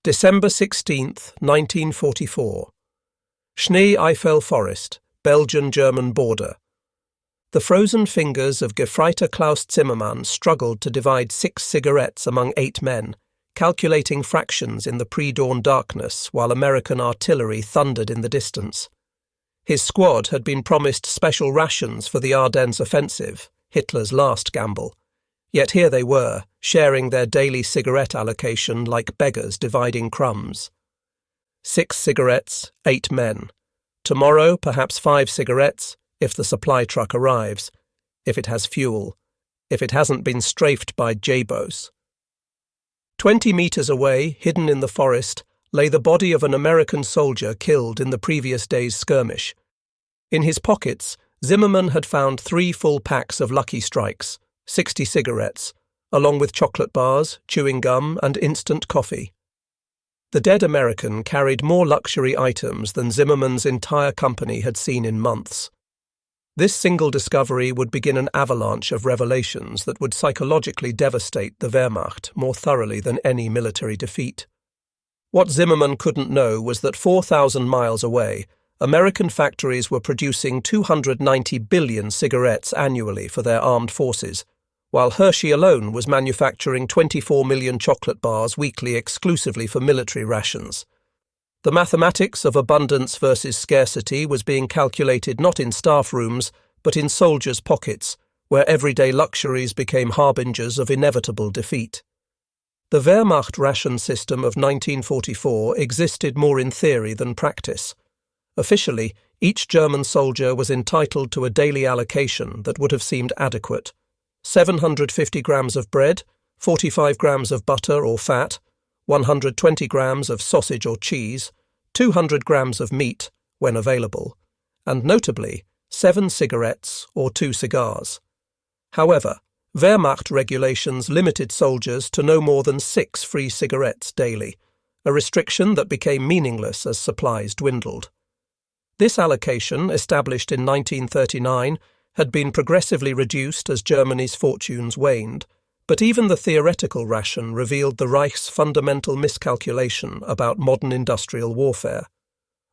December 16th, 1944. Schnee-Eifel Forest, Belgian-German border. The frozen fingers of Gefreiter Klaus Zimmermann struggled to divide 6 cigarettes among 8 men, calculating fractions in the pre-dawn darkness while American artillery thundered in the distance. His squad had been promised special rations for the Ardennes offensive, Hitler's last gamble. Yet here they were, sharing their daily cigarette allocation like beggars dividing crumbs. 6 cigarettes, 8 men. Tomorrow, perhaps 5 cigarettes, if the supply truck arrives, if it has fuel, if it hasn't been strafed by Jabos. 20 meters away, hidden in the forest, lay the body of an American soldier killed in the previous day's skirmish. In his pockets, Zimmermann had found 3 full packs of Lucky Strikes, 60 cigarettes, along with chocolate bars, chewing gum, and instant coffee. The dead American carried more luxury items than Zimmermann's entire company had seen in months. This single discovery would begin an avalanche of revelations that would psychologically devastate the Wehrmacht more thoroughly than any military defeat. What Zimmermann couldn't know was that 4,000 miles away, American factories were producing 290 billion cigarettes annually for their armed forces, while Hershey alone was manufacturing 24 million chocolate bars weekly exclusively for military rations. The mathematics of abundance versus scarcity was being calculated not in staff rooms, but in soldiers' pockets, where everyday luxuries became harbingers of inevitable defeat. The Wehrmacht ration system of 1944 existed more in theory than practice. Officially, each German soldier was entitled to a daily allocation that would have seemed adequate. 750 grams of bread, 45 grams of butter or fat, 120 grams of sausage or cheese, 200 grams of meat, when available, and notably, 7 cigarettes or 2 cigars. However, Wehrmacht regulations limited soldiers to no more than 6 free cigarettes daily, a restriction that became meaningless as supplies dwindled. This allocation, established in 1939, had been progressively reduced as Germany's fortunes waned, but even the theoretical ration revealed the Reich's fundamental miscalculation about modern industrial warfare.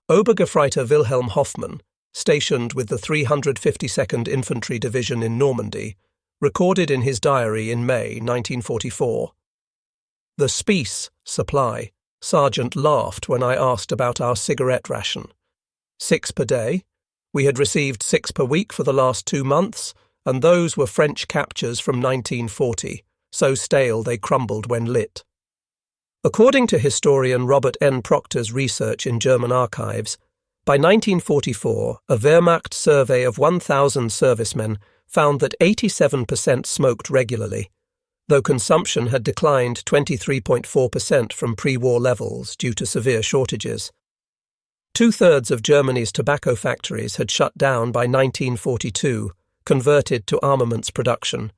Obergefreiter Wilhelm Hoffmann, stationed with the 352nd Infantry Division in Normandy, recorded in his diary in May 1944. The Spieß supply, Sergeant laughed when I asked about our cigarette ration. 6 per day. We had received 6 per week for the last 2 months, and those were French captures from 1940, so stale they crumbled when lit. According to historian Robert N. Proctor's research in German archives, by 1944, a Wehrmacht survey of 1,000 servicemen found that 87% smoked regularly, though consumption had declined 23.4% from pre-war levels due to severe shortages. 2/3 of Germany's tobacco factories had shut down by 1942, converted to armaments production.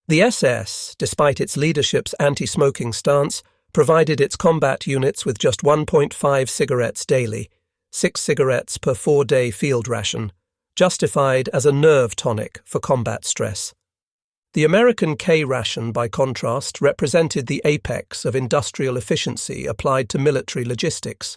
The SS, despite its leadership's anti-smoking stance, provided its combat units with just 1.5 cigarettes daily, 6 cigarettes per 4-day field ration, justified as a nerve tonic for combat stress. The American K-Ration, by contrast, represented the apex of industrial efficiency applied to military logistics.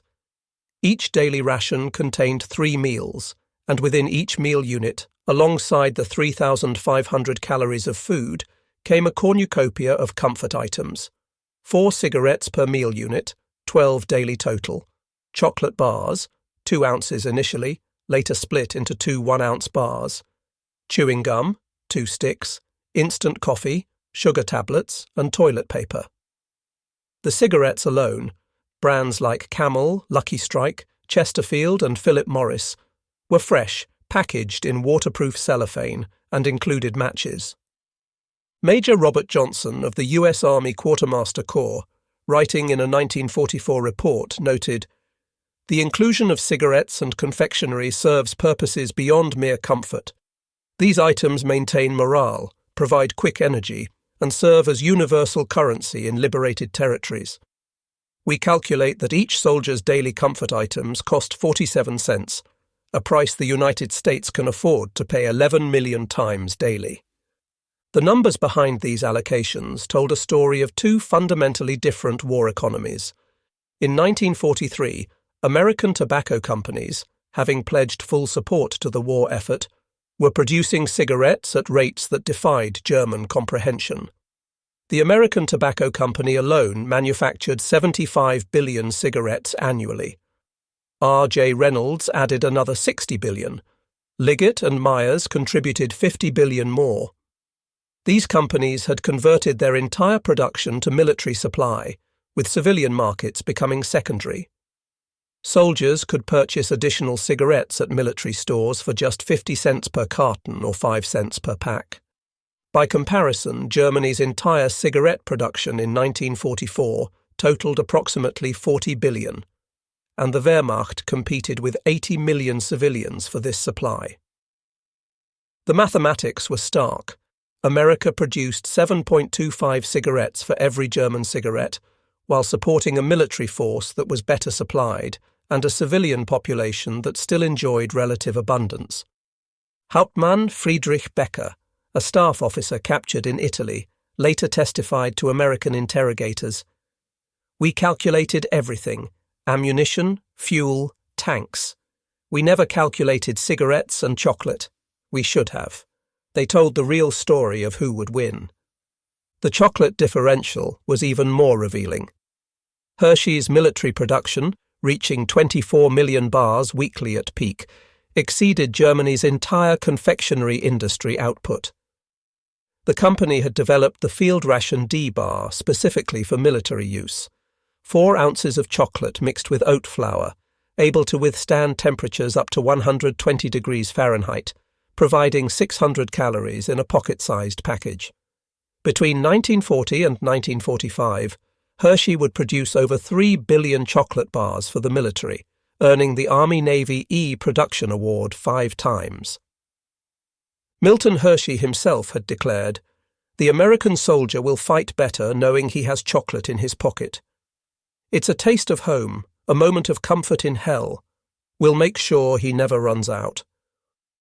Each daily ration contained 3 meals, and within each meal unit, alongside the 3,500 calories of food, came a cornucopia of comfort items. 4 cigarettes per meal unit, 12 daily total. Chocolate bars, 2 ounces initially, later split into 2 1-ounce bars. Chewing gum, 2 sticks. Instant coffee, sugar tablets, and toilet paper. The cigarettes alone, brands like Camel, Lucky Strike, Chesterfield, and Philip Morris, were fresh, packaged in waterproof cellophane, and included matches. Major Robert Johnson of the U.S. Army Quartermaster Corps, writing in a 1944 report, noted, "The inclusion of cigarettes and confectionery serves purposes beyond mere comfort. These items maintain morale, provide quick energy, and serve as universal currency in liberated territories. We calculate that each soldier's daily comfort items cost 47 cents, a price the United States can afford to pay 11 million times daily." The numbers behind these allocations told a story of 2 fundamentally different war economies. In 1943, American tobacco companies, having pledged full support to the war effort, were producing cigarettes at rates that defied German comprehension. The American Tobacco Company alone manufactured 75 billion cigarettes annually. R.J. Reynolds added another 60 billion. Liggett and Myers contributed 50 billion more. These companies had converted their entire production to military supply, with civilian markets becoming secondary. Soldiers could purchase additional cigarettes at military stores for just 50 cents per carton or 5 cents per pack. By comparison, Germany's entire cigarette production in 1944 totaled approximately 40 billion, and the Wehrmacht competed with 80 million civilians for this supply. The mathematics were stark. America produced 7.25 cigarettes for every German cigarette, while supporting a military force that was better supplied and a civilian population that still enjoyed relative abundance. Hauptmann Friedrich Becker, a staff officer captured in Italy, later testified to American interrogators, "We calculated everything: ammunition, fuel, tanks. We never calculated cigarettes and chocolate. We should have." They told the real story of who would win. The chocolate differential was even more revealing. Hershey's military production, reaching 24 million bars weekly at peak, exceeded Germany's entire confectionery industry output. The company had developed the field ration D bar specifically for military use. 4 ounces of chocolate mixed with oat flour, able to withstand temperatures up to 120 degrees Fahrenheit, providing 600 calories in a pocket-sized package. Between 1940 and 1945, Hershey would produce over 3 billion chocolate bars for the military, earning the Army-Navy E Production Award 5 times. Milton Hershey himself had declared, "The American soldier will fight better knowing he has chocolate in his pocket. It's a taste of home, a moment of comfort in hell. We'll make sure he never runs out."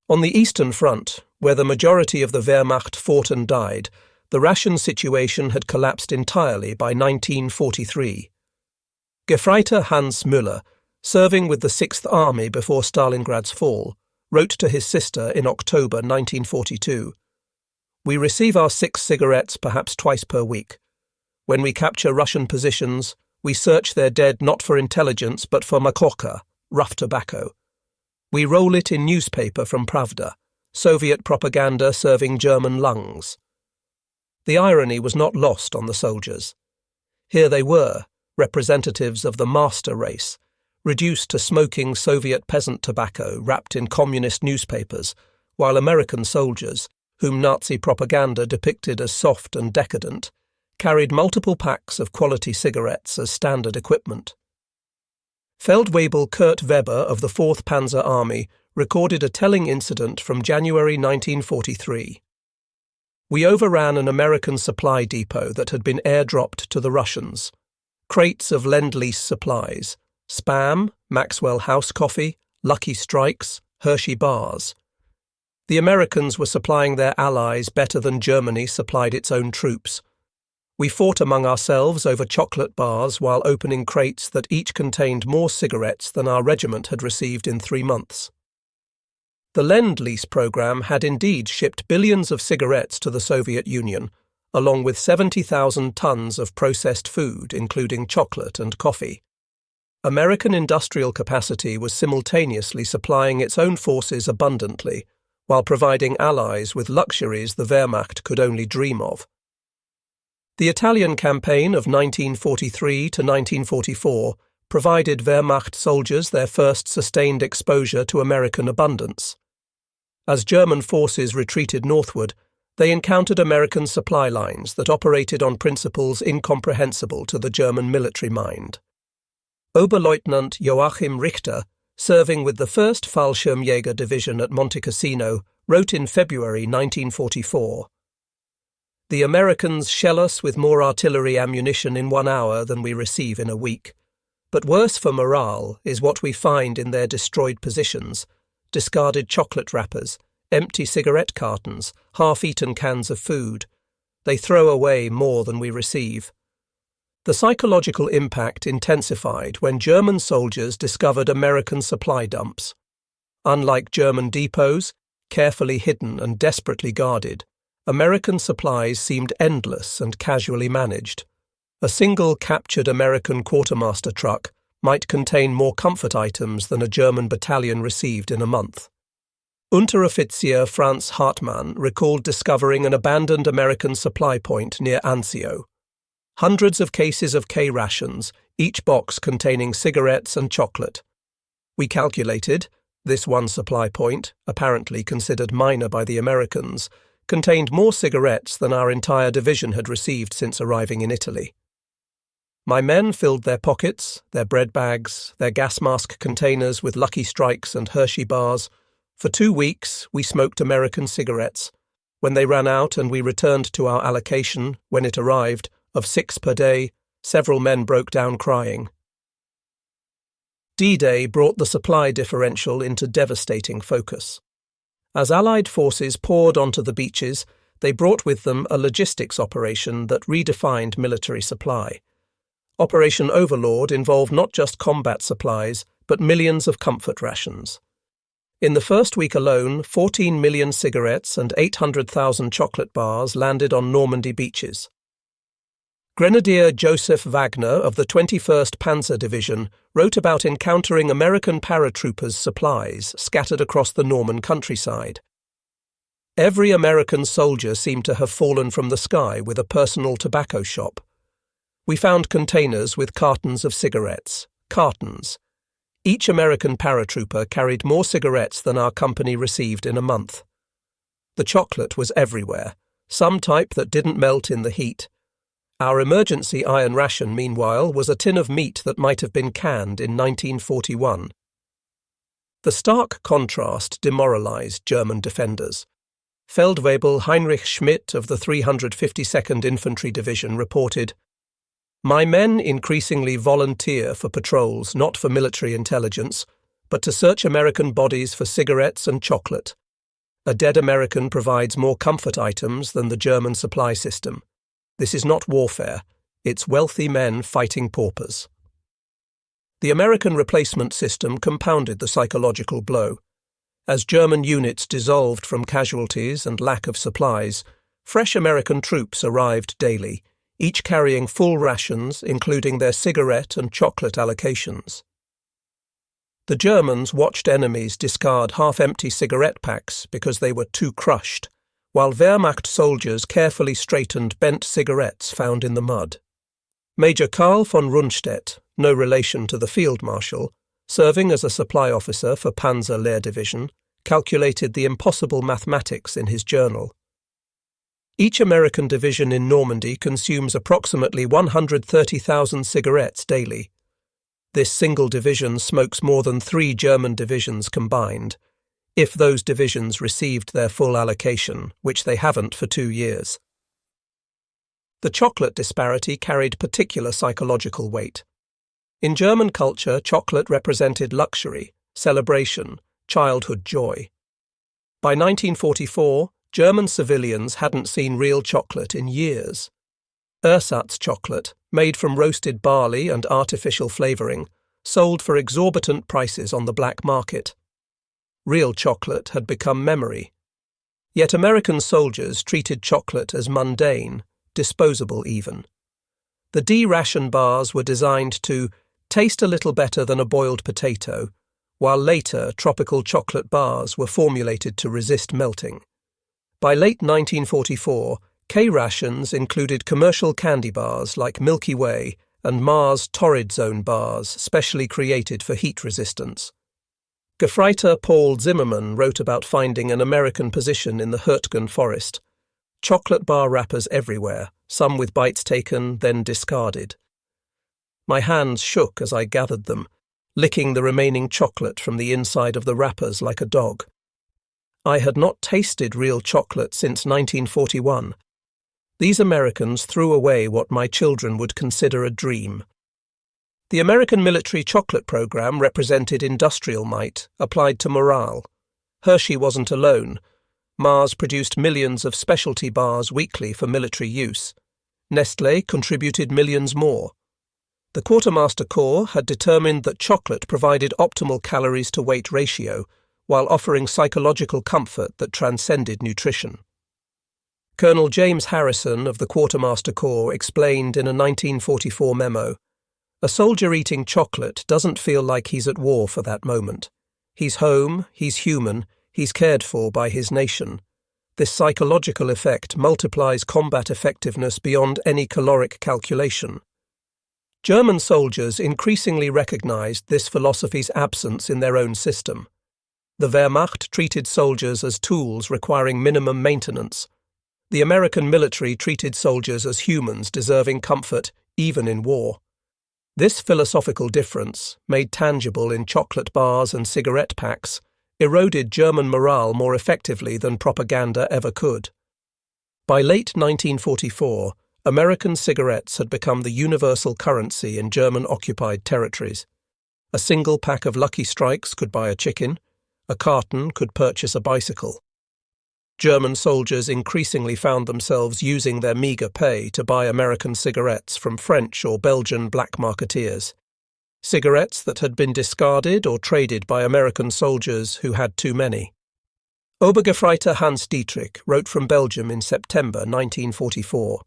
On the Eastern Front, where the majority of the Wehrmacht fought and died, the ration situation had collapsed entirely by 1943. Gefreiter Hans Müller, serving with the 6th Army before Stalingrad's fall, wrote to his sister in October 1942, "We receive our 6 cigarettes perhaps twice per week. When we capture Russian positions, we search their dead not for intelligence but for makoka, rough tobacco. We roll it in newspaper from Pravda, Soviet propaganda serving German lungs." The irony was not lost on the soldiers. Here they were, representatives of the master race, reduced to smoking Soviet peasant tobacco wrapped in communist newspapers, while American soldiers, whom Nazi propaganda depicted as soft and decadent, carried multiple packs of quality cigarettes as standard equipment. Feldwebel Kurt Weber of the 4th Panzer Army recorded a telling incident from January 1943. "We overran an American supply depot that had been airdropped to the Russians. Crates of Lend-Lease supplies, Spam, Maxwell House Coffee, Lucky Strikes, Hershey bars. The Americans were supplying their allies better than Germany supplied its own troops. We fought among ourselves over chocolate bars while opening crates that each contained more cigarettes than our regiment had received in 3 months." The Lend-Lease program had indeed shipped billions of cigarettes to the Soviet Union, along with 70,000 tons of processed food, including chocolate and coffee. American industrial capacity was simultaneously supplying its own forces abundantly, while providing allies with luxuries the Wehrmacht could only dream of. The Italian campaign of 1943 to 1944 provided Wehrmacht soldiers their first sustained exposure to American abundance. As German forces retreated northward, they encountered American supply lines that operated on principles incomprehensible to the German military mind. Oberleutnant Joachim Richter, serving with the 1st Fallschirmjäger Division at Monte Cassino, wrote in February 1944, "The Americans shell us with more artillery ammunition in 1 hour than we receive in a week. But worse for morale is what we find in their destroyed positions: discarded chocolate wrappers, empty cigarette cartons, half-eaten cans of food. They throw away more than we receive. The psychological impact intensified when German soldiers discovered American supply dumps. Unlike German depots, carefully hidden and desperately guarded, American supplies seemed endless and casually managed. A single captured American quartermaster truck might contain more comfort items than a German battalion received in a month. Unteroffizier Franz Hartmann recalled discovering an abandoned American supply point near Anzio. Hundreds of cases of K-Rations, each box containing cigarettes and chocolate. We calculated, this one supply point, apparently considered minor by the Americans, contained more cigarettes than our entire division had received since arriving in Italy. My men filled their pockets, their bread bags, their gas mask containers with Lucky Strikes and Hershey bars. For 2 weeks, we smoked American cigarettes. When they ran out and we returned to our allocation, when it arrived, of 6 per day, several men broke down crying. D-Day brought the supply differential into devastating focus. As Allied forces poured onto the beaches, they brought with them a logistics operation that redefined military supply. Operation Overlord involved not just combat supplies, but millions of comfort rations. In the first week alone, 14 million cigarettes and 800,000 chocolate bars landed on Normandy beaches. Grenadier Joseph Wagner of the 21st Panzer Division wrote about encountering American paratroopers' supplies scattered across the Norman countryside. Every American soldier seemed to have fallen from the sky with a personal tobacco shop. We found containers with cartons of cigarettes. Cartons. Each American paratrooper carried more cigarettes than our company received in a month. The chocolate was everywhere, some type that didn't melt in the heat. Our emergency iron ration, meanwhile, was a tin of meat that might have been canned in 1941. The stark contrast demoralized German defenders. Feldwebel Heinrich Schmidt of the 352nd Infantry Division reported, "My men increasingly volunteer for patrols not for military intelligence, but to search American bodies for cigarettes and chocolate. A dead American provides more comfort items than the German supply system. This is not warfare, it's wealthy men fighting paupers." The American replacement system compounded the psychological blow. As German units dissolved from casualties and lack of supplies, fresh American troops arrived daily, each carrying full rations, including their cigarette and chocolate allocations. The Germans watched enemies discard half-empty cigarette packs because they were too crushed, while Wehrmacht soldiers carefully straightened bent cigarettes found in the mud. Major Karl von Rundstedt, no relation to the Field Marshal, serving as a supply officer for Panzer Lehr Division, calculated the impossible mathematics in his journal. Each American division in Normandy consumes approximately 130,000 cigarettes daily. This single division smokes more than 3 German divisions combined, if those divisions received their full allocation, which they haven't for 2 years. The chocolate disparity carried particular psychological weight. In German culture, chocolate represented luxury, celebration, childhood joy. By 1944, German civilians hadn't seen real chocolate in years. Ersatz chocolate, made from roasted barley and artificial flavouring, sold for exorbitant prices on the black market. Real chocolate had become memory. Yet American soldiers treated chocolate as mundane, disposable even. The D-ration bars were designed to taste a little better than a boiled potato, while later tropical chocolate bars were formulated to resist melting. By late 1944, K-Rations included commercial candy bars like Milky Way and Mars Torrid Zone bars specially created for heat resistance. Gefreiter Paul Zimmermann wrote about finding an American position in the Hurtgen forest. Chocolate bar wrappers everywhere, some with bites taken, then discarded. My hands shook as I gathered them, licking the remaining chocolate from the inside of the wrappers like a dog. I had not tasted real chocolate since 1941. These Americans threw away what my children would consider a dream. The American military chocolate program represented industrial might, applied to morale. Hershey wasn't alone. Mars produced millions of specialty bars weekly for military use. Nestlé contributed millions more. The Quartermaster Corps had determined that chocolate provided optimal calories-to-weight ratio while offering psychological comfort that transcended nutrition. Colonel James Harrison of the Quartermaster Corps explained in a 1944 memo, "A soldier eating chocolate doesn't feel like he's at war for that moment. He's home, he's human, he's cared for by his nation. This psychological effect multiplies combat effectiveness beyond any caloric calculation." German soldiers increasingly recognized this philosophy's absence in their own system. The Wehrmacht treated soldiers as tools requiring minimum maintenance. The American military treated soldiers as humans deserving comfort even in war. This philosophical difference, made tangible in chocolate bars and cigarette packs, eroded German morale more effectively than propaganda ever could. By late 1944, American cigarettes had become the universal currency in German-occupied territories. A single pack of Lucky Strikes could buy a chicken, a carton could purchase a bicycle. German soldiers increasingly found themselves using their meager pay to buy American cigarettes from French or Belgian black marketeers. Cigarettes that had been discarded or traded by American soldiers who had too many. Obergefreiter Hans Dietrich wrote from Belgium in September 1944.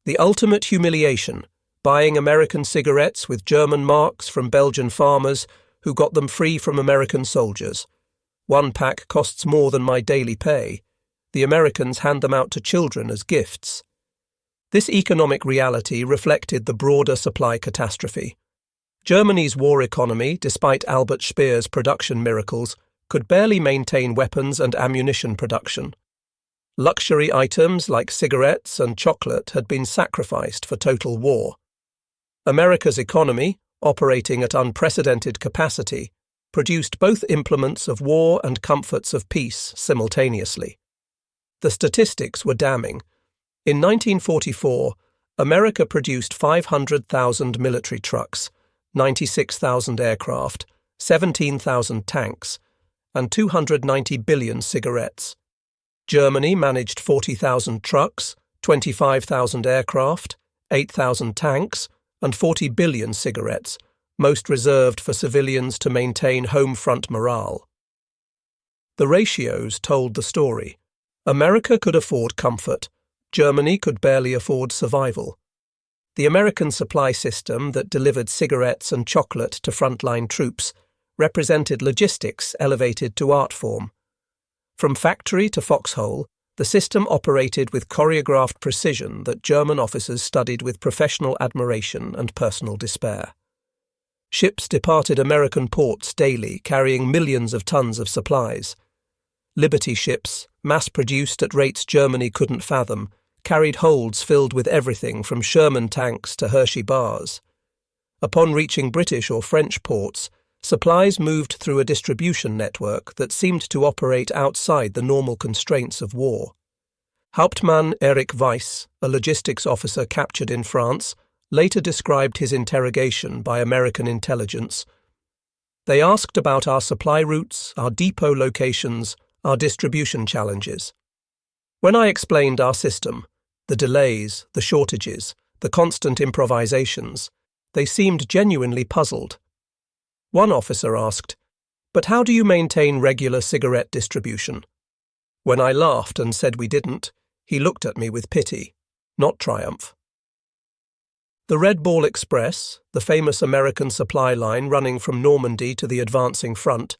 "The ultimate humiliation, buying American cigarettes with German marks from Belgian farmers who got them free from American soldiers. One pack costs more than my daily pay. The Americans hand them out to children as gifts." This economic reality reflected the broader supply catastrophe. Germany's war economy, despite Albert Speer's production miracles, could barely maintain weapons and ammunition production. Luxury items like cigarettes and chocolate had been sacrificed for total war. America's economy, operating at unprecedented capacity, produced both implements of war and comforts of peace simultaneously. The statistics were damning. In 1944, America produced 500,000 military trucks, 96,000 aircraft, 17,000 tanks, and 290 billion cigarettes. Germany managed 40,000 trucks, 25,000 aircraft, 8,000 tanks, and 40 billion cigarettes, most reserved for civilians to maintain home front morale. The ratios told the story. America could afford comfort. Germany could barely afford survival. The American supply system that delivered cigarettes and chocolate to frontline troops represented logistics elevated to art form. From factory to foxhole, the system operated with choreographed precision that German officers studied with professional admiration and personal despair. Ships departed American ports daily, carrying millions of tons of supplies. Liberty ships, mass-produced at rates Germany couldn't fathom, carried holds filled with everything from Sherman tanks to Hershey bars. Upon reaching British or French ports, supplies moved through a distribution network that seemed to operate outside the normal constraints of war. Hauptmann Erich Weiss, a logistics officer captured in France, later described his interrogation by American intelligence. "They asked about our supply routes, our depot locations, our distribution challenges. When I explained our system, the delays, the shortages, the constant improvisations, they seemed genuinely puzzled. One officer asked, 'But how do you maintain regular cigarette distribution?' When I laughed and said we didn't, he looked at me with pity, not triumph." The Red Ball Express, the famous American supply line running from Normandy to the advancing front,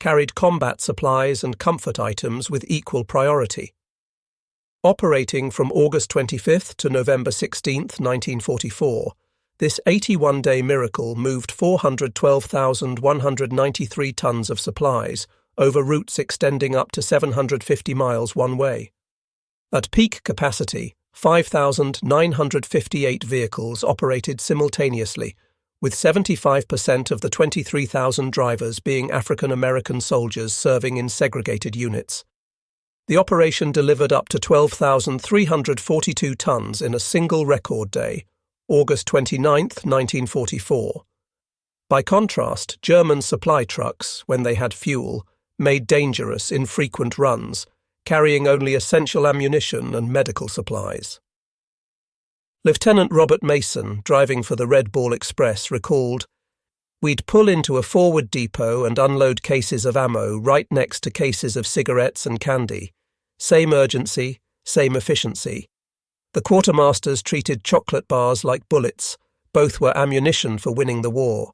carried combat supplies and comfort items with equal priority. Operating from August 25th to November 16th, 1944, this 81-day miracle moved 412,193 tons of supplies over routes extending up to 750 miles one way. At peak capacity, 5,958 vehicles operated simultaneously, with 75% of the 23,000 drivers being African American soldiers serving in segregated units. The operation delivered up to 12,342 tons in a single record day, August 29, 1944. By contrast, German supply trucks, when they had fuel, made dangerous, infrequent runs, carrying only essential ammunition and medical supplies. Lieutenant Robert Mason, driving for the Red Ball Express, recalled, "We'd pull into a forward depot and unload cases of ammo right next to cases of cigarettes and candy. Same urgency, same efficiency. The quartermasters treated chocolate bars like bullets. Both were ammunition for winning the war."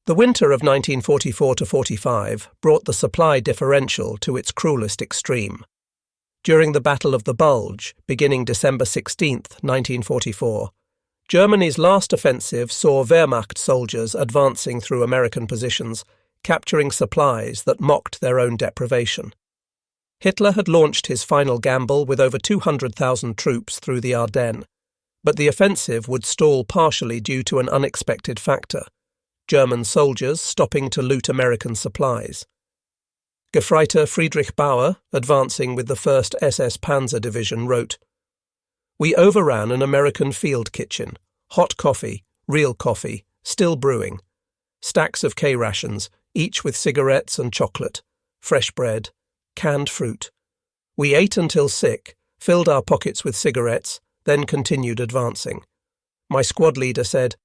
The winter of 1944–45 brought the supply differential to its cruelest extreme. During the Battle of the Bulge, beginning December 16, 1944, Germany's last offensive saw Wehrmacht soldiers advancing through American positions, capturing supplies that mocked their own deprivation. Hitler had launched his final gamble with over 200,000 troops through the Ardennes, but the offensive would stall partially due to an unexpected factor: German soldiers stopping to loot American supplies. Gefreiter Friedrich Bauer, advancing with the 1st SS Panzer Division, wrote, "We overran an American field kitchen. Hot coffee, real coffee, still brewing. Stacks of K-Rations, each with cigarettes and chocolate, fresh bread, canned fruit. We ate until sick, filled our pockets with cigarettes, then continued advancing. My squad leader said,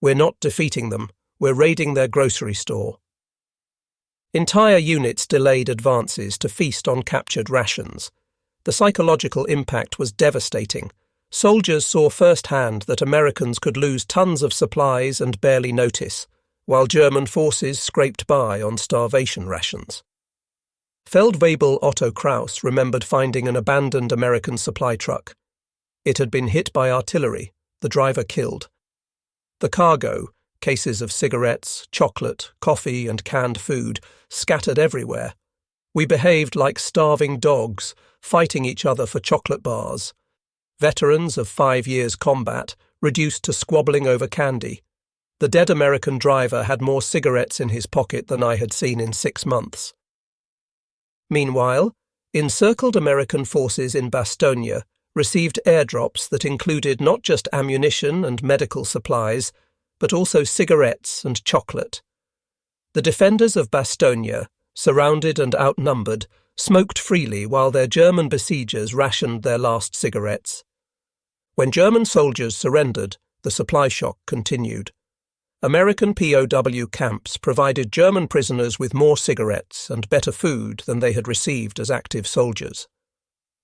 'We're not defeating them, we're raiding their grocery store.'" Entire units delayed advances to feast on captured rations. The psychological impact was devastating. Soldiers saw firsthand that Americans could lose tons of supplies and barely notice, while German forces scraped by on starvation rations. Feldwebel Otto Kraus remembered finding an abandoned American supply truck. It had been hit by artillery, the driver killed. The cargo, cases of cigarettes, chocolate, coffee, and canned food, scattered everywhere. We behaved like starving dogs, fighting each other for chocolate bars. Veterans of 5 years' combat reduced to squabbling over candy. The dead American driver had more cigarettes in his pocket than I had seen in 6 months. Meanwhile, encircled American forces in Bastogne received airdrops that included not just ammunition and medical supplies, but also cigarettes and chocolate. The defenders of Bastogne, surrounded and outnumbered, smoked freely while their German besiegers rationed their last cigarettes. When German soldiers surrendered, the supply shock continued. American POW camps provided German prisoners with more cigarettes and better food than they had received as active soldiers.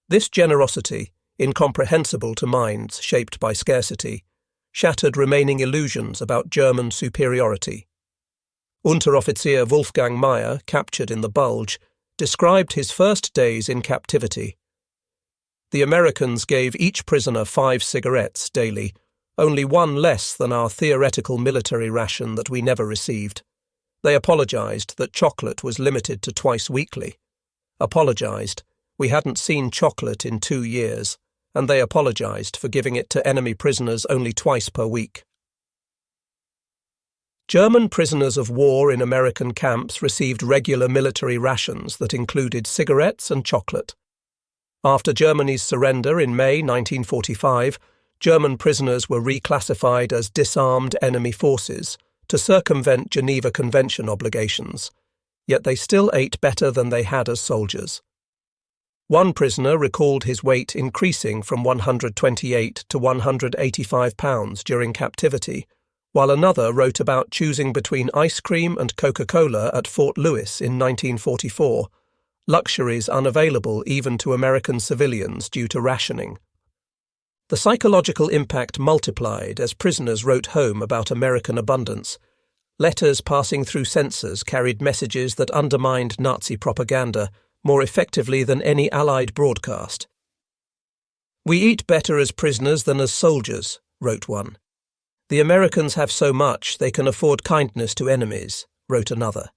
This generosity, incomprehensible to minds shaped by scarcity, shattered remaining illusions about German superiority. Unteroffizier Wolfgang Meyer, captured in the Bulge, described his first days in captivity. "The Americans gave each prisoner 5 cigarettes daily, only 1 less than our theoretical military ration that we never received. They apologized that chocolate was limited to twice weekly. Apologized, we hadn't seen chocolate in 2 years. And they apologized for giving it to enemy prisoners only twice per week." German prisoners of war in American camps received regular military rations that included cigarettes and chocolate. After Germany's surrender in May 1945, German prisoners were reclassified as disarmed enemy forces to circumvent Geneva Convention obligations, yet they still ate better than they had as soldiers. One prisoner recalled his weight increasing from 128 to 185 pounds during captivity, while another wrote about choosing between ice cream and Coca-Cola at Fort Lewis in 1944, luxuries unavailable even to American civilians due to rationing. The psychological impact multiplied as prisoners wrote home about American abundance. Letters passing through censors carried messages that undermined Nazi propaganda more effectively than any Allied broadcast. "We eat better as prisoners than as soldiers," wrote one. "The Americans have so much they can afford kindness to enemies," wrote another.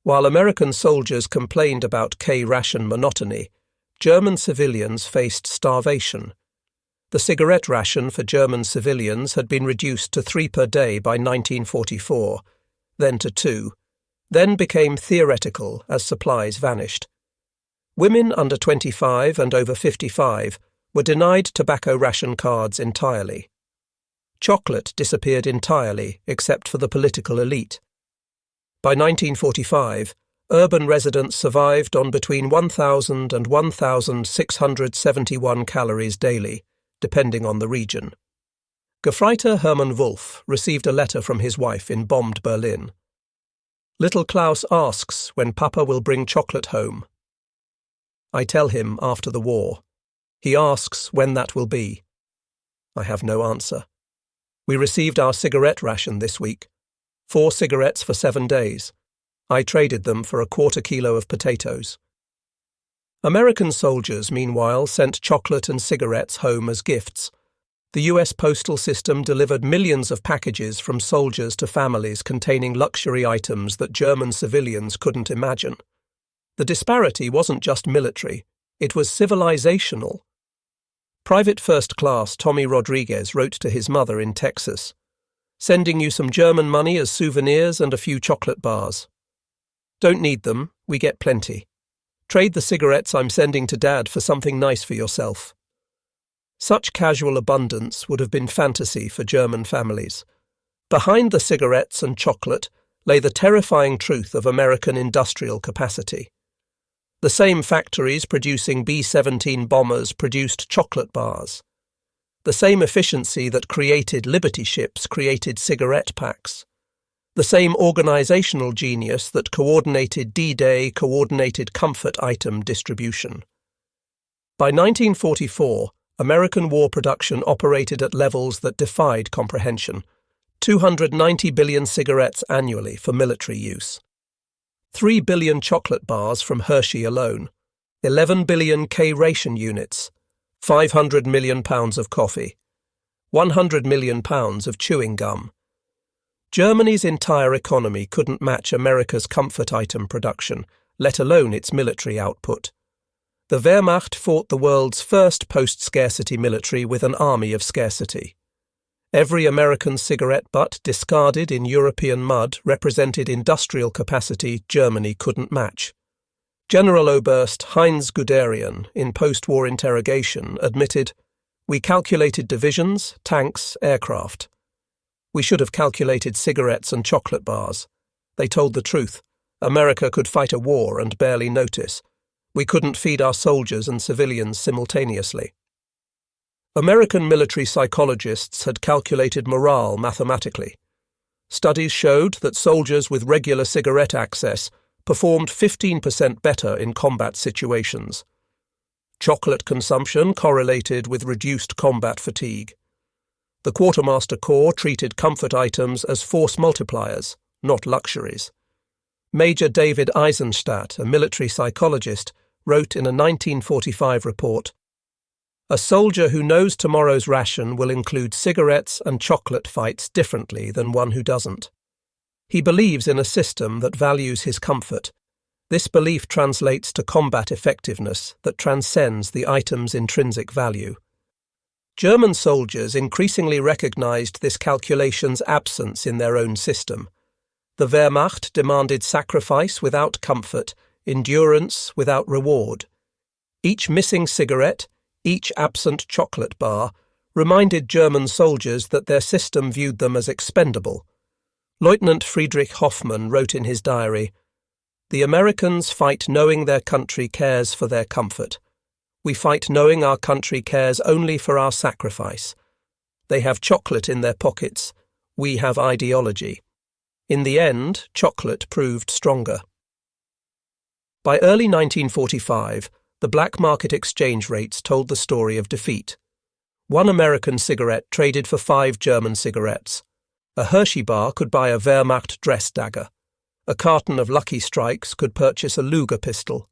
While American soldiers complained about K-ration monotony, German civilians faced starvation. The cigarette ration for German civilians had been reduced to 3 per day by 1944, then to 2, then became theoretical as supplies vanished. Women under 25 and over 55 were denied tobacco ration cards entirely. Chocolate disappeared entirely except for the political elite. By 1945, urban residents survived on between 1,000 and 1,671 calories daily, depending on the region. Gefreiter Hermann Wolf received a letter from his wife in bombed Berlin. Little Klaus asks when Papa will bring chocolate home. I tell him after the war. He asks when that will be. I have no answer. We received our cigarette ration this week. 4 cigarettes for 7 days. I traded them for a quarter kilo of potatoes. American soldiers, meanwhile, sent chocolate and cigarettes home as gifts. The US postal system delivered millions of packages from soldiers to families containing luxury items that German civilians couldn't imagine. The disparity wasn't just military, it was civilizational. Private First Class Tommy Rodriguez wrote to his mother in Texas, "Sending you some German money as souvenirs and a few chocolate bars. Don't need them, we get plenty. Trade the cigarettes I'm sending to Dad for something nice for yourself." Such casual abundance would have been fantasy for German families. Behind the cigarettes and chocolate lay the terrifying truth of American industrial capacity. The same factories producing B-17 bombers produced chocolate bars. The same efficiency that created Liberty ships created cigarette packs. The same organizational genius that coordinated D-Day coordinated comfort item distribution. By 1944, American war production operated at levels that defied comprehension. 290 billion cigarettes annually for military use. 3 billion chocolate bars from Hershey alone. 11 billion K-Ration units. 500 million pounds of coffee. 100 million pounds of chewing gum. Germany's entire economy couldn't match America's comfort item production, let alone its military output. The Wehrmacht fought the world's first post-scarcity military with an army of scarcity. Every American cigarette butt discarded in European mud represented industrial capacity Germany couldn't match. General Oberst Heinz Guderian, in post-war interrogation, admitted, "We calculated divisions, tanks, aircraft. We should have calculated cigarettes and chocolate bars. They told the truth. America could fight a war and barely notice. We couldn't feed our soldiers and civilians simultaneously." American military psychologists had calculated morale mathematically. Studies showed that soldiers with regular cigarette access performed 15% better in combat situations. Chocolate consumption correlated with reduced combat fatigue. The Quartermaster Corps treated comfort items as force multipliers, not luxuries. Major David Eisenstadt, a military psychologist, wrote in a 1945 report, "A soldier who knows tomorrow's ration will include cigarettes and chocolate fights differently than one who doesn't. He believes in a system that values his comfort. This belief translates to combat effectiveness that transcends the item's intrinsic value." German soldiers increasingly recognized this calculation's absence in their own system. The Wehrmacht demanded sacrifice without comfort, endurance without reward. Each missing cigarette, each absent chocolate bar, reminded German soldiers that their system viewed them as expendable. Lieutenant Friedrich Hoffmann wrote in his diary, "The Americans fight knowing their country cares for their comfort. We fight knowing our country cares only for our sacrifice. They have chocolate in their pockets. We have ideology." In the end, chocolate proved stronger. By early 1945, the black market exchange rates told the story of defeat. 1 American cigarette traded for 5 German cigarettes. A Hershey bar could buy a Wehrmacht dress dagger. A carton of Lucky Strikes could purchase a Luger pistol.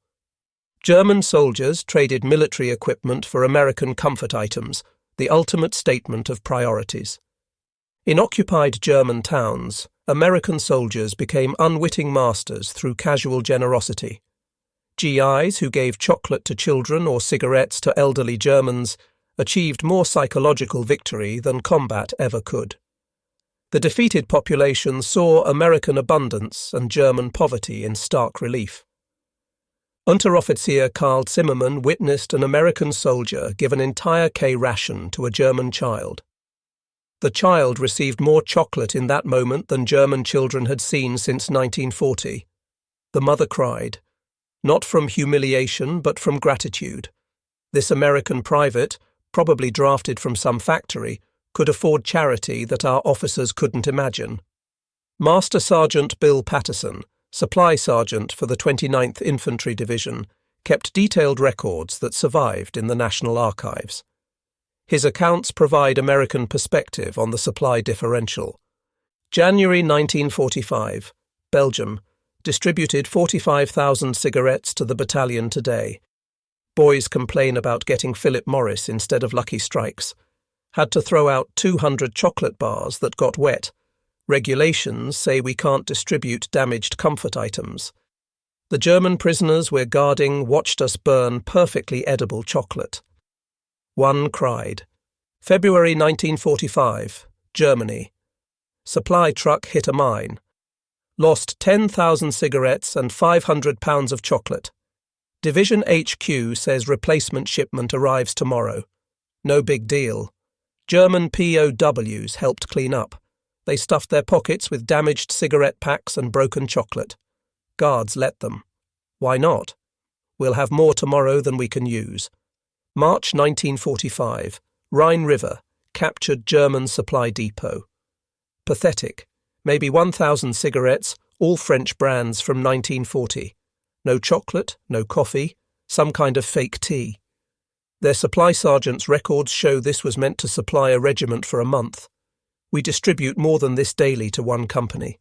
German soldiers traded military equipment for American comfort items, the ultimate statement of priorities. In occupied German towns, American soldiers became unwitting masters through casual generosity. GIs who gave chocolate to children or cigarettes to elderly Germans achieved more psychological victory than combat ever could. The defeated population saw American abundance and German poverty in stark relief. Unteroffizier Karl Zimmermann witnessed an American soldier give an entire K-ration to a German child. The child received more chocolate in that moment than German children had seen since 1940. The mother cried, not from humiliation but from gratitude. This American private, probably drafted from some factory, could afford charity that our officers couldn't imagine. Master Sergeant Bill Patterson, Supply Sergeant for the 29th Infantry Division, kept detailed records that survived in the National Archives. His accounts provide American perspective on the supply differential. January 1945, Belgium, distributed 45,000 cigarettes to the battalion today. Boys complain about getting Philip Morris instead of Lucky Strikes. Had to throw out 200 chocolate bars that got wet. Regulations say we can't distribute damaged comfort items. The German prisoners we're guarding watched us burn perfectly edible chocolate. One cried. February 1945, Germany. Supply truck hit a mine. Lost 10,000 cigarettes and 500 pounds of chocolate. Division HQ says replacement shipment arrives tomorrow. No big deal. German POWs helped clean up. They stuffed their pockets with damaged cigarette packs and broken chocolate. Guards let them. Why not? We'll have more tomorrow than we can use. March 1945. Rhine River. Captured German supply depot. Pathetic. Maybe 1,000 cigarettes, all French brands from 1940. No chocolate, no coffee, some kind of fake tea. Their supply sergeant's records show this was meant to supply a regiment for a month. We distribute more than this daily to one company.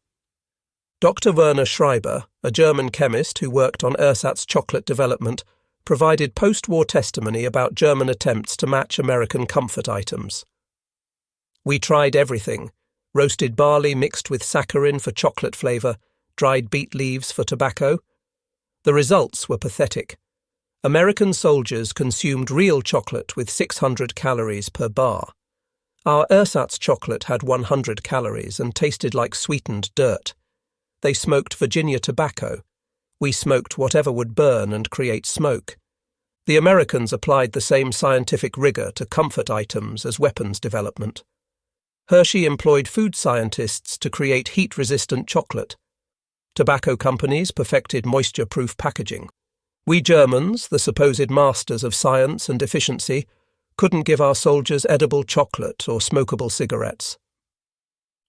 Dr. Werner Schreiber, a German chemist who worked on ersatz chocolate development, provided post-war testimony about German attempts to match American comfort items. We tried everything: roasted barley mixed with saccharin for chocolate flavour, dried beet leaves for tobacco. The results were pathetic. American soldiers consumed real chocolate with 600 calories per bar. Our ersatz chocolate had 100 calories and tasted like sweetened dirt. They smoked Virginia tobacco. We smoked whatever would burn and create smoke. The Americans applied the same scientific rigour to comfort items as weapons development. Hershey employed food scientists to create heat-resistant chocolate. Tobacco companies perfected moisture-proof packaging. We Germans, the supposed masters of science and efficiency, couldn't give our soldiers edible chocolate or smokable cigarettes.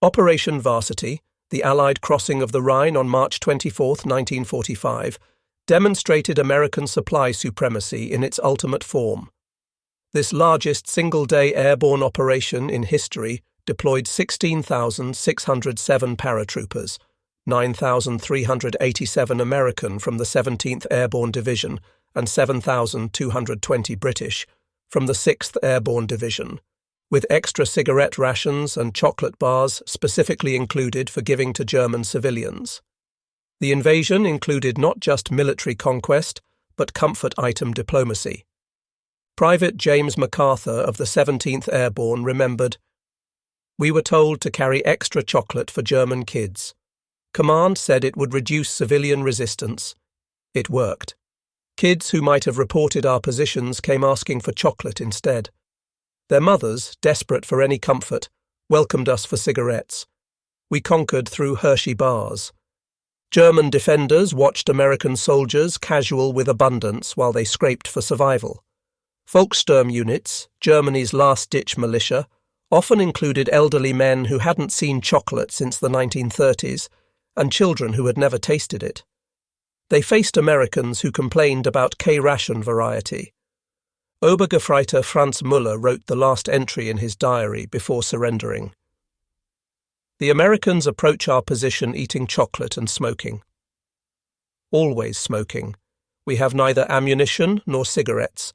Operation Varsity, the Allied crossing of the Rhine on March 24, 1945, demonstrated American supply supremacy in its ultimate form. This largest single-day airborne operation in history deployed 16,607 paratroopers, 9,387 American from the 17th Airborne Division and 7,220 British from the 6th Airborne Division, with extra cigarette rations and chocolate bars specifically included for giving to German civilians. The invasion included not just military conquest, but comfort item diplomacy. Private James MacArthur of the 17th Airborne remembered, "We were told to carry extra chocolate for German kids. Command said it would reduce civilian resistance. It worked. Kids who might have reported our positions came asking for chocolate instead. Their mothers, desperate for any comfort, welcomed us for cigarettes. We conquered through Hershey bars. German defenders watched American soldiers casual with abundance while they scraped for survival. Volkssturm units, Germany's last-ditch militia, often included elderly men who hadn't seen chocolate since the 1930s, and children who had never tasted it. They faced Americans who complained about K-Ration variety. Obergefreiter Franz Müller wrote the last entry in his diary before surrendering. The Americans approach our position eating chocolate and smoking. Always smoking. We have neither ammunition nor cigarettes.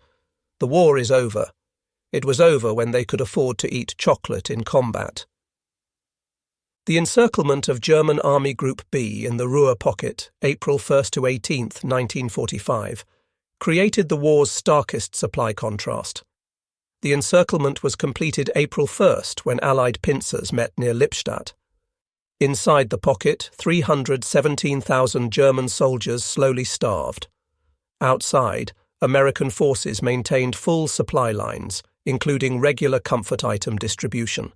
The war is over. It was over when they could afford to eat chocolate in combat. The encirclement of German Army Group B in the Ruhr Pocket, April 1 to 18, 1945, created the war's starkest supply contrast. The encirclement was completed April 1 when Allied pincers met near Lippstadt. Inside the pocket, 317,000 German soldiers slowly starved. Outside, American forces maintained full supply lines, including regular comfort item distribution.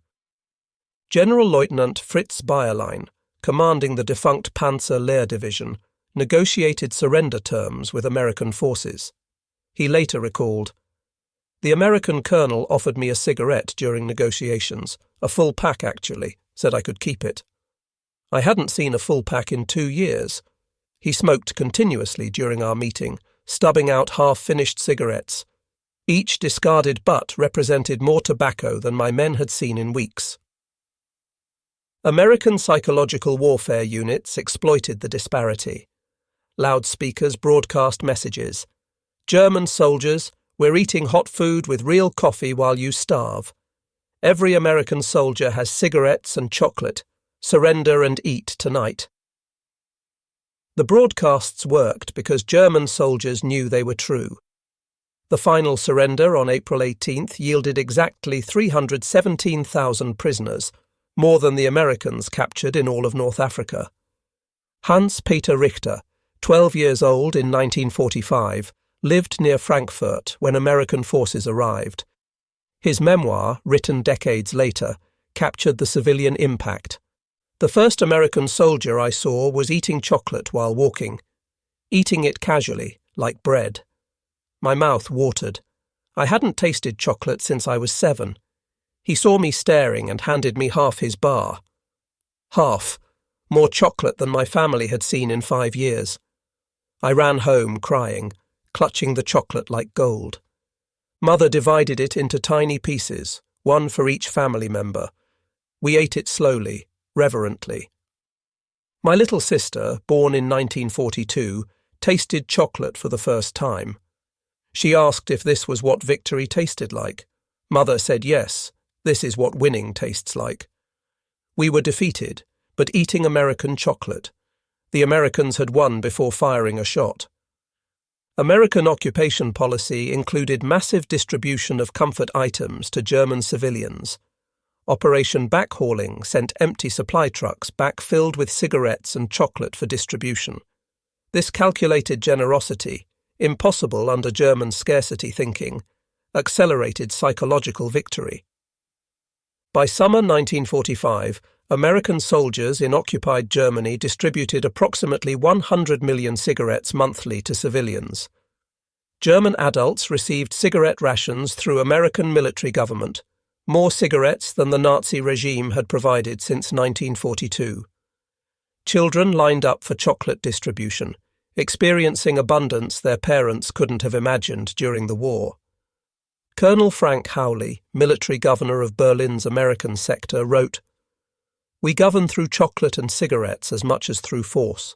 General Lieutenant Fritz Bayerlein, commanding the defunct Panzer Lehr Division, negotiated surrender terms with American forces. He later recalled, The American colonel offered me a cigarette during negotiations, a full pack actually, said I could keep it. I hadn't seen a full pack in 2 years. He smoked continuously during our meeting, stubbing out half-finished cigarettes. Each discarded butt represented more tobacco than my men had seen in weeks. American psychological warfare units exploited the disparity. Loudspeakers broadcast messages. German soldiers, we're eating hot food with real coffee while you starve. Every American soldier has cigarettes and chocolate. Surrender and eat tonight. The broadcasts worked because German soldiers knew they were true. The final surrender on April 18th yielded exactly 317,000 prisoners, more than the Americans captured in all of North Africa. Hans-Peter Richter, 12 years old in 1945, lived near Frankfurt when American forces arrived. His memoir, written decades later, captured the civilian impact. The first American soldier I saw was eating chocolate while walking, eating it casually, like bread. My mouth watered. I hadn't tasted chocolate since I was 7. He saw me staring and handed me half his bar. Half. More chocolate than my family had seen in 5 years. I ran home crying, clutching the chocolate like gold. Mother divided it into tiny pieces, one for each family member. We ate it slowly, reverently. My little sister, born in 1942, tasted chocolate for the first time. She asked if this was what victory tasted like. Mother said yes, this is what winning tastes like. We were defeated, but eating American chocolate. The Americans had won before firing a shot. American occupation policy included massive distribution of comfort items to German civilians. Operation Backhauling sent empty supply trucks back filled with cigarettes and chocolate for distribution. This calculated generosity, impossible under German scarcity thinking, accelerated psychological victory. By summer 1945, American soldiers in occupied Germany distributed approximately 100 million cigarettes monthly to civilians. German adults received cigarette rations through American military government, more cigarettes than the Nazi regime had provided since 1942. Children lined up for chocolate distribution, experiencing abundance their parents couldn't have imagined during the war. Colonel Frank Howley, military governor of Berlin's American sector, wrote, "We govern through chocolate and cigarettes as much as through force.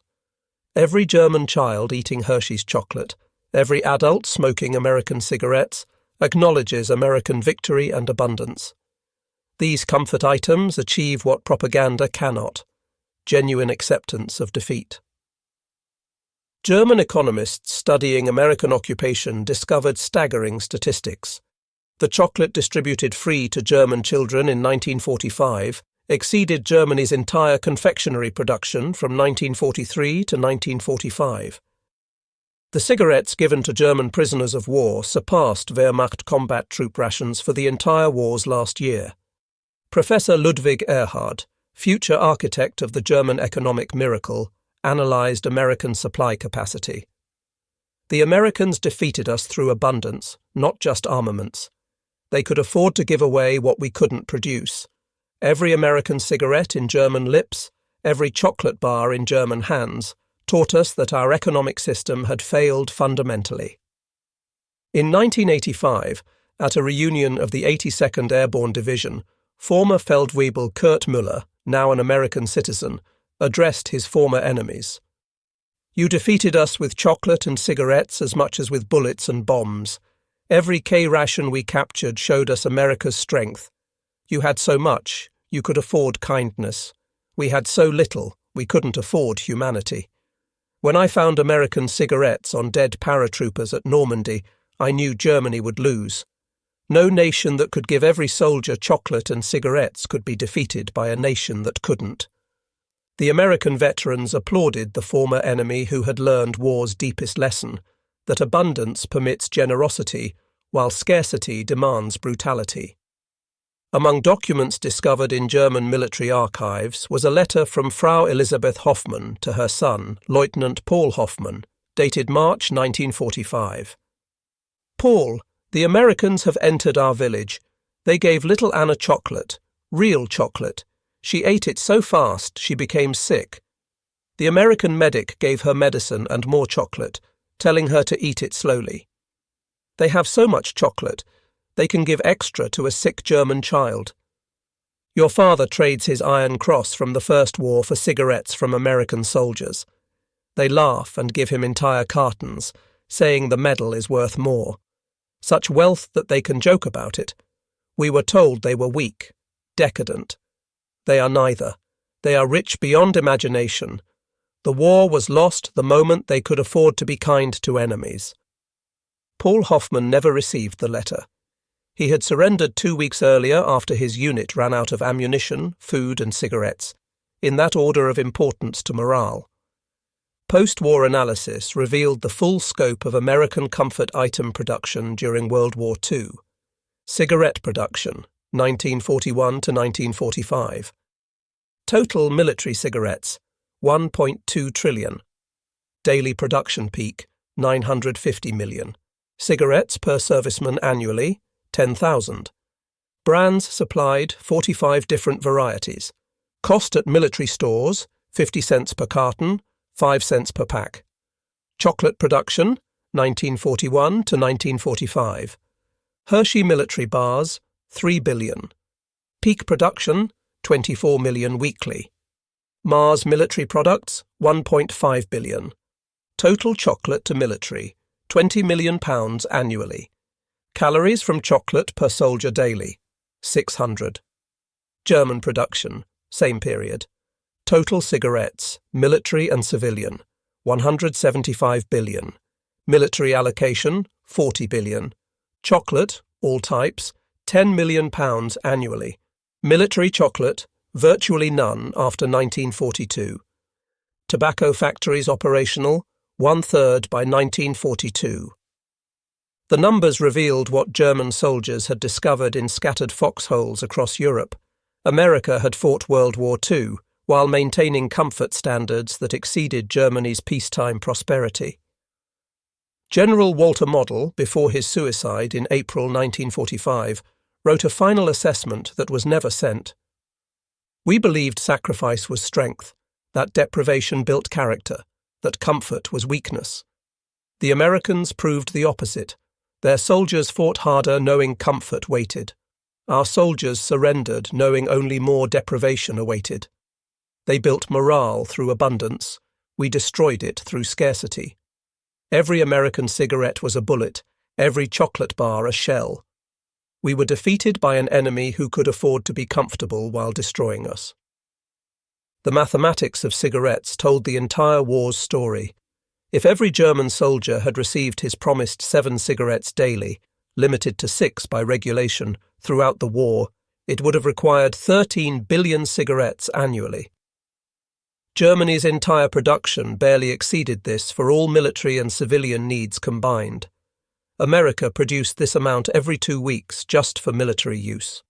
Every German child eating Hershey's chocolate, every adult smoking American cigarettes, acknowledges American victory and abundance. These comfort items achieve what propaganda cannot: genuine acceptance of defeat." German economists studying American occupation discovered staggering statistics. The chocolate distributed free to German children in 1945 exceeded Germany's entire confectionery production from 1943 to 1945. The cigarettes given to German prisoners of war surpassed Wehrmacht combat troop rations for the entire war's last year. Professor Ludwig Erhard, future architect of the German economic miracle, analysed American supply capacity. The Americans defeated us through abundance, not just armaments. They could afford to give away what we couldn't produce. Every American cigarette in German lips, every chocolate bar in German hands, taught us that our economic system had failed fundamentally. In 1985, at a reunion of the 82nd Airborne Division, former Feldwebel Kurt Müller, now an American citizen, addressed his former enemies. "You defeated us with chocolate and cigarettes as much as with bullets and bombs. Every K-Ration we captured showed us America's strength. You had so much, you could afford kindness. We had so little, we couldn't afford humanity. When I found American cigarettes on dead paratroopers at Normandy, I knew Germany would lose. No nation that could give every soldier chocolate and cigarettes could be defeated by a nation that couldn't." The American veterans applauded the former enemy who had learned war's deepest lesson, that abundance permits generosity, while scarcity demands brutality. Among documents discovered in German military archives was a letter from Frau Elisabeth Hoffmann to her son, Lieutenant Paul Hoffmann, dated March 1945. "Paul, The Americans have entered our village. They gave little Anna chocolate, real chocolate. She ate it so fast she became sick. The American medic gave her medicine and more chocolate, telling her to eat it slowly. They have so much chocolate, they can give extra to a sick German child. Your father trades his Iron Cross from the First War for cigarettes from American soldiers. They laugh and give him entire cartons, saying the medal is worth more. Such wealth that they can joke about it. We were told they were weak, decadent. They are neither. They are rich beyond imagination. The war was lost the moment they could afford to be kind to enemies. Paul Hoffman never received the letter. He had surrendered 2 weeks earlier after his unit ran out of ammunition, food and cigarettes, in that order of importance to morale. Post-war analysis revealed the full scope of American comfort item production during World War II. Cigarette production, 1941 to 1945. Total military cigarettes, 1.2 trillion. Daily production peak, 950 million. Cigarettes per serviceman annually, 10,000. Brands supplied, 45 different varieties. Cost at military stores, 50 cents per carton, 5 cents per pack. Chocolate production, 1941 to 1945. Hershey military bars, 3 billion. Peak production, 24 million weekly. Mars military products, 1.5 billion. Total chocolate to military, 20 million pounds annually. Calories from chocolate per soldier daily, 600. German production, same period. Total cigarettes, military and civilian, 175 billion. Military allocation, 40 billion. Chocolate, all types, 10 million pounds annually. Military chocolate, virtually none after 1942. Tobacco factories operational, 1/3 by 1942. The numbers revealed what German soldiers had discovered in scattered foxholes across Europe. America had fought World War II, while maintaining comfort standards that exceeded Germany's peacetime prosperity. General Walter Model, before his suicide in April 1945, wrote a final assessment that was never sent. We believed sacrifice was strength, that deprivation built character, that comfort was weakness. The Americans proved the opposite. Their soldiers fought harder knowing comfort waited. Our soldiers surrendered knowing only more deprivation awaited. They built morale through abundance. We destroyed it through scarcity. Every American cigarette was a bullet, every chocolate bar a shell. We were defeated by an enemy who could afford to be comfortable while destroying us. The mathematics of cigarettes told the entire war's story. If every German soldier had received his promised 7 cigarettes daily, limited to 6 by regulation, throughout the war, it would have required 13 billion cigarettes annually. Germany's entire production barely exceeded this for all military and civilian needs combined. America produced this amount every 2 weeks just for military use.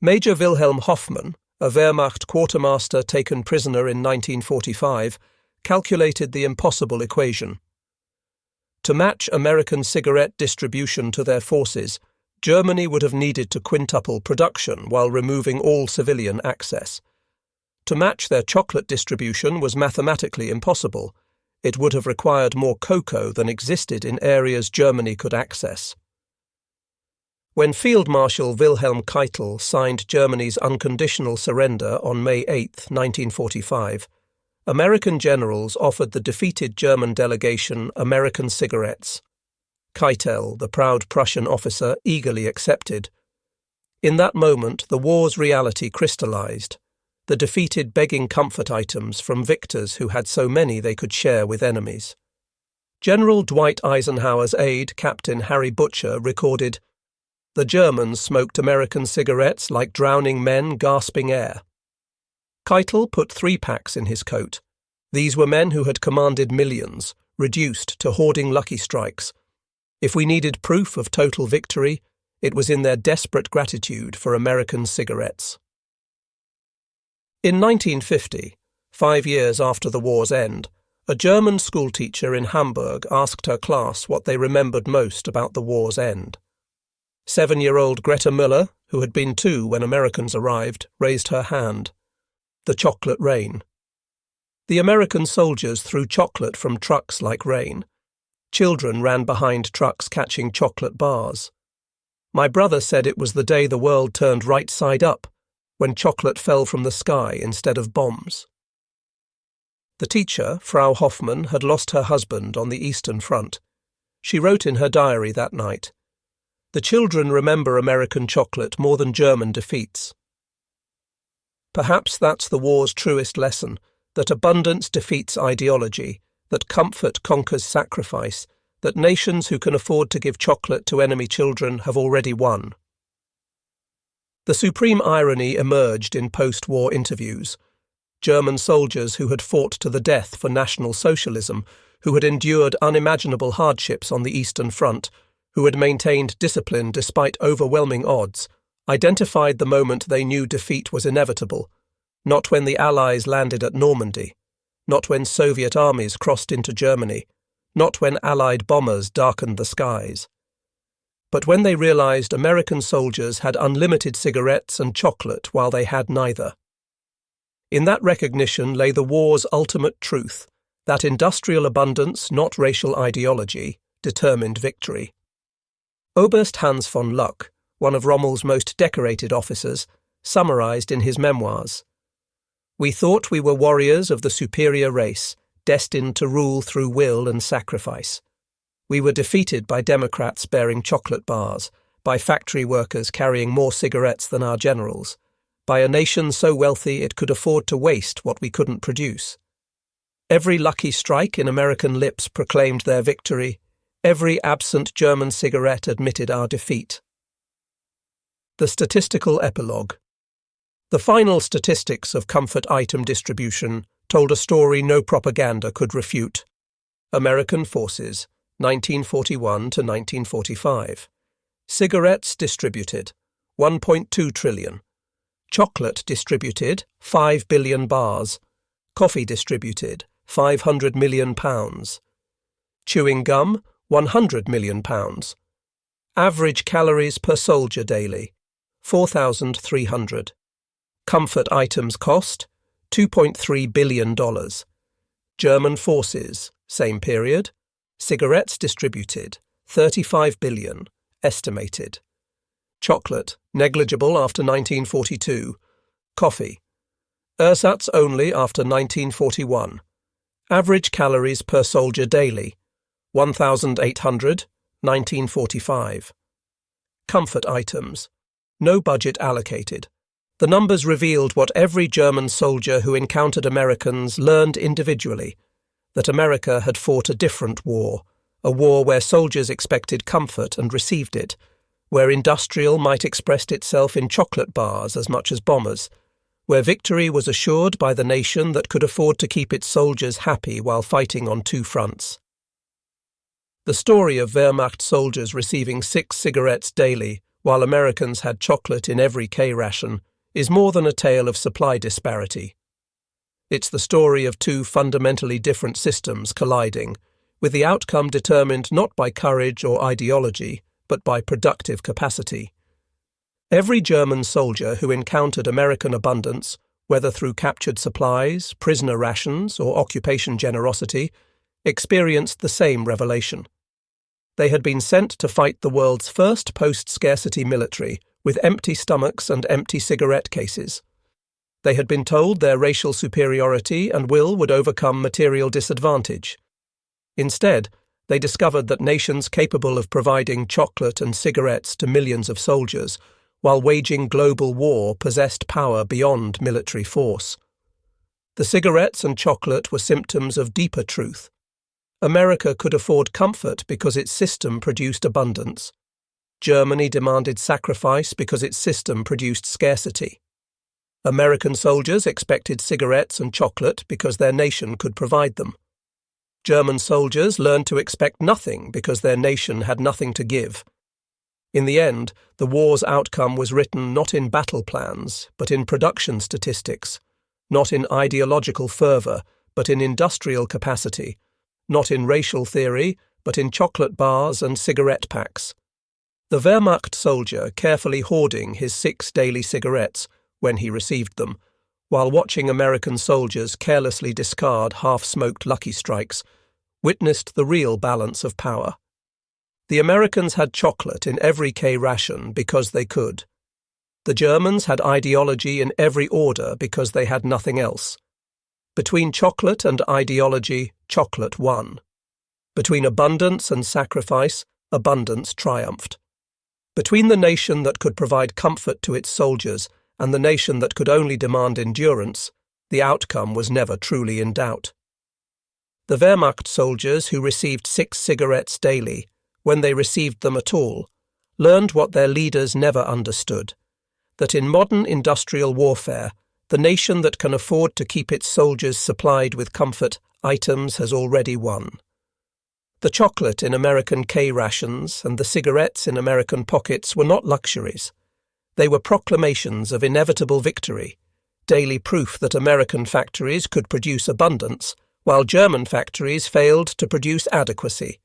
Major Wilhelm Hoffmann, a Wehrmacht quartermaster taken prisoner in 1945, calculated the impossible equation. To match American cigarette distribution to their forces, Germany would have needed to quintuple production while removing all civilian access. To match their chocolate distribution was mathematically impossible. It would have required more cocoa than existed in areas Germany could access. When Field Marshal Wilhelm Keitel signed Germany's unconditional surrender on May 8, 1945, American generals offered the defeated German delegation American cigarettes. Keitel, the proud Prussian officer, eagerly accepted. In that moment, the war's reality crystallized. The defeated begging comfort items from victors who had so many they could share with enemies. General Dwight Eisenhower's aide, Captain Harry Butcher, recorded, "The Germans smoked American cigarettes like drowning men gasping air." Keitel put 3 packs in his coat. These were men who had commanded millions, reduced to hoarding Lucky Strikes. If we needed proof of total victory, it was in their desperate gratitude for American cigarettes. In 1950, 5 years after the war's end, A German schoolteacher in Hamburg asked her class what they remembered most about the war's end. 7-year-old Greta Müller, who had been 2 when Americans arrived, raised her hand. The chocolate rain. The American soldiers threw chocolate from trucks like rain. Children ran behind trucks catching chocolate bars. My brother said it was the day the world turned right side up, when chocolate fell from the sky instead of bombs. The teacher, Frau Hoffmann, had lost her husband on the Eastern Front. She wrote in her diary that night, "The children remember American chocolate more than German defeats." Perhaps that's the war's truest lesson, that abundance defeats ideology, that comfort conquers sacrifice, that nations who can afford to give chocolate to enemy children have already won. The supreme irony emerged in post-war interviews. German soldiers who had fought to the death for National Socialism, who had endured unimaginable hardships on the Eastern Front, who had maintained discipline despite overwhelming odds, identified the moment they knew defeat was inevitable, not when the Allies landed at Normandy, not when Soviet armies crossed into Germany, not when Allied bombers darkened the skies, but when they realized American soldiers had unlimited cigarettes and chocolate while they had neither. In that recognition lay the war's ultimate truth, that industrial abundance, not racial ideology, determined victory. Oberst Hans von Luck, one of Rommel's most decorated officers, summarized in his memoirs, "We thought we were warriors of the superior race, destined to rule through will and sacrifice. We were defeated by Democrats bearing chocolate bars, by factory workers carrying more cigarettes than our generals, by a nation so wealthy it could afford to waste what we couldn't produce. Every lucky strike in American lips proclaimed their victory. Every absent German cigarette admitted our defeat." The statistical epilogue. The final statistics of comfort item distribution told a story no propaganda could refute. American forces, 1941 to 1945. Cigarettes distributed, 1.2 trillion. Chocolate distributed, 5 billion bars. Coffee distributed, 500 million pounds. Chewing gum, 100 million pounds. Average calories per soldier daily, 4,300. Comfort items cost, $2.3 billion. German forces, same period. Cigarettes distributed, 35 billion, estimated. Chocolate, negligible after 1942. Coffee, ersatz only after 1941. Average calories per soldier daily, 1,800, 1945. Comfort items, no budget allocated. The numbers revealed what every German soldier who encountered Americans learned individually, that America had fought a different war, a war where soldiers expected comfort and received it, where industrial might express itself in chocolate bars as much as bombers, where victory was assured by the nation that could afford to keep its soldiers happy while fighting on 2 fronts. The story of Wehrmacht soldiers receiving 6 cigarettes daily while Americans had chocolate in every K-ration is more than a tale of supply disparity. It's the story of 2 fundamentally different systems colliding, with the outcome determined not by courage or ideology, but by productive capacity. Every German soldier who encountered American abundance, whether through captured supplies, prisoner rations, or occupation generosity, experienced the same revelation. They had been sent to fight the world's first post-scarcity military with empty stomachs and empty cigarette cases. They had been told their racial superiority and will would overcome material disadvantage. Instead, they discovered that nations capable of providing chocolate and cigarettes to millions of soldiers while waging global war possessed power beyond military force. The cigarettes and chocolate were symptoms of deeper truth. America could afford comfort because its system produced abundance. Germany demanded sacrifice because its system produced scarcity. American soldiers expected cigarettes and chocolate because their nation could provide them. German soldiers learned to expect nothing because their nation had nothing to give. In the end, the war's outcome was written not in battle plans, but in production statistics, not in ideological fervour, but in industrial capacity, not in racial theory, but in chocolate bars and cigarette packs. The Wehrmacht soldier carefully hoarding his 6 daily cigarettes when he received them, while watching American soldiers carelessly discard half-smoked Lucky Strikes, witnessed the real balance of power. The Americans had chocolate in every K-ration because they could. The Germans had ideology in every order because they had nothing else. Between chocolate and ideology, chocolate won. Between abundance and sacrifice, abundance triumphed. Between the nation that could provide comfort to its soldiers and the nation that could only demand endurance, the outcome was never truly in doubt. The Wehrmacht soldiers who received 6 cigarettes daily, when they received them at all, learned what their leaders never understood, that in modern industrial warfare, the nation that can afford to keep its soldiers supplied with comfort items has already won. The chocolate in American K-rations and the cigarettes in American pockets were not luxuries. They were proclamations of inevitable victory, daily proof that American factories could produce abundance, while German factories failed to produce adequacy.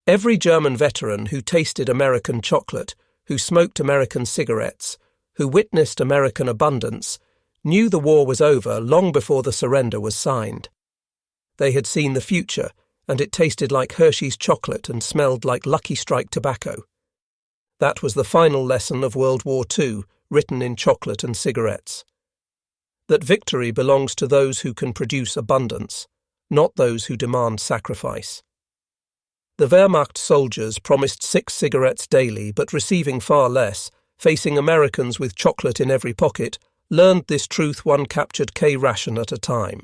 Every German veteran who tasted American chocolate, who smoked American cigarettes, who witnessed American abundance, knew the war was over long before the surrender was signed. They had seen the future, and it tasted like Hershey's chocolate and smelled like Lucky Strike tobacco. That was the final lesson of World War II, written in chocolate and cigarettes. That victory belongs to those who can produce abundance, not those who demand sacrifice. The Wehrmacht soldiers promised 6 cigarettes daily, but receiving far less, facing Americans with chocolate in every pocket, learned this truth one captured K-ration at a time.